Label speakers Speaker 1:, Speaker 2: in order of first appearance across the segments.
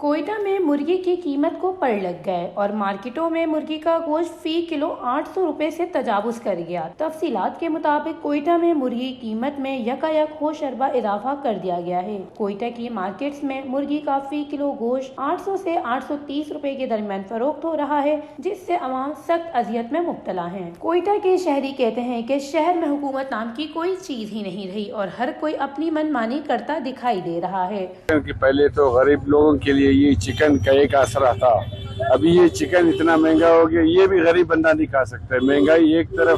Speaker 1: कोयटा में मुर्गी की कीमत को पड़ लग गए और मार्केटों में मुर्गी का गोश्त फी किलो 800 रुपए से तजावुज कर गया। तफसीलात के मुताबिक कोयटा में मुर्गी की कीमत में यकायक होश अरबा इजाफा कर दिया गया है। कोयटा की मार्केट्स में मुर्गी का फी किलो गोश्त 800 से 830 रुपए के दरमियान फरोख्त हो रहा है, जिससे अवाम सख्त अजियत में मुब्तला है। कोयटा के शहरी कहते हैं कि शहर में हुकूमत नाम की कोई चीज ही नहीं रही और हर कोई अपनी मनमानी करता दिखाई दे रहा है।
Speaker 2: क्योंकि पहले तो गरीब लोगों के लिए ये चिकन का एक आसरा था, अभी ये चिकन इतना महंगा हो गया, ये भी गरीब बंदा नहीं खा सकता है। महंगाई एक तरफ,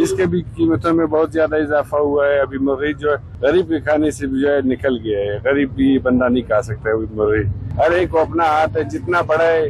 Speaker 2: इसके भी कीमतों में बहुत ज्यादा इजाफा हुआ है। अभी मुर्गी जो है गरीब के खाने से भी जो है निकल गया है, गरीब भी बंदा नहीं खा सकता है मुर्गी। हर एक को अपना हाथ है, जितना बड़ा है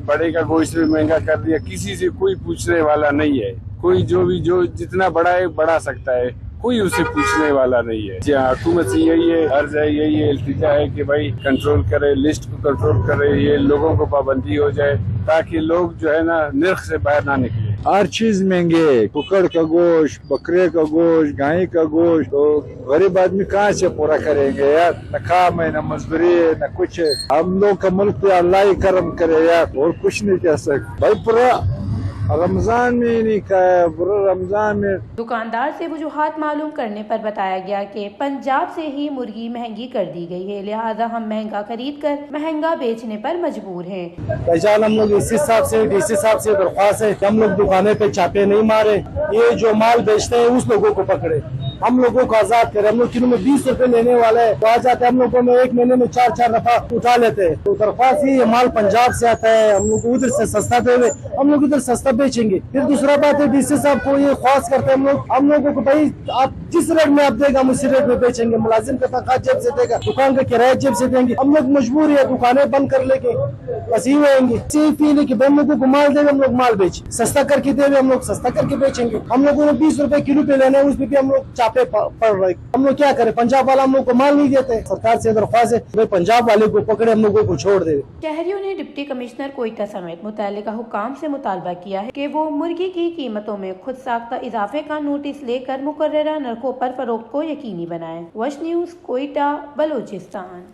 Speaker 2: बड़े का गोश्त भी महंगा कर दिया, किसी से कोई पूछने वाला नहीं है। कोई जो जितना बड़ा है बढ़ा सकता है, कोई उसे पूछने वाला नहीं है। जी हाँ, हुकूमत से यही है, अर्ज है, यही है, इल्तिजा है कि भाई कंट्रोल करे, लिस्ट को कंट्रोल करे, ये लोगों को पाबंदी हो जाए ताकि लोग जो है ना निर्ख से बाहर ना निकले।
Speaker 3: हर चीज महंगे है, कुकड़ का गोश्त, बकरे का गोश्त, गाय का गोश्त, तो गरीब आदमी कहाँ से पूरा करेंगे यार। न काम है, न मजदूरी है, न कुछ है। हम लोग का मुल्क पे अल्लाह ही करम करे यार, और कुछ नहीं कह सकते भाई। पूरा रमजान में नहीं खाया, पूरा रमजान में।
Speaker 1: दुकानदार से वजूहात मालूम करने पर बताया गया कि पंजाब से ही मुर्गी महंगी कर दी गई है, लिहाजा हम महंगा खरीद कर महंगा बेचने पर मजबूर हैं।
Speaker 4: पहचान हम लोग इस हिसाब से डीसी साहब से दरख्वास्त है कि हम लोग दुकानें पे छापे नहीं मारे, ये जो माल बेचते हैं उस लोगों को पकड़े, हम लोगों को आजाद करे। हम लोग किलो में 20 रुपए लेने वाले हैं, तो आ जाते हैं हम लोगों में एक महीने में 4-4 दफा उठा लेते हैं। तो दरख्वास्त ही, ये माल पंजाब से आता है, हम लोग उधर से सस्ता दे हुए, हम लोग इधर सस्ता बेचेंगे। फिर दूसरा बात है, डीसी साहब को ये ख्वास करते हैं हम लोगों को, भाई आप जिस रेट में आप देगा हम उसी रेट में बेचेंगे। मुलाजिम का तनख्वाह जेब से देगा, दुकान का किराया जेब से देंगे। हम लोग मजबूर है दुकानें बंद कर लेके बस ही रहेंगे। फील है कि हम लोगों को माल देगा, हम लोग माल बेचे, सस्ता करके दे, हम लोग सस्ता करके बेचेंगे। हम लोगों ने 20 रुपए किलो पे लेना है, उसमें भी हम लोग चापे पड़ रहे। हम लोग क्या करें, पंजाब वाला हम लोग को माल नहीं देते। सरकार से दरख्वास्त है भाई पंजाब वाले को पकड़े, हम लोगों को छोड़ दे।
Speaker 1: शहरियों ने डिप्टी कमिश्नर कोयटा समेत मुतल्लिका हुकाम से मुतालबा किया है कि वो मुर्गी की कीमतों में खुद साख्ता इजाफे का नोटिस लेकर मुकर्ररा नरखों पर फरोख्त को यकीनी बनाएं। वश न्यूज़, कोयटा, बलोचिस्तान।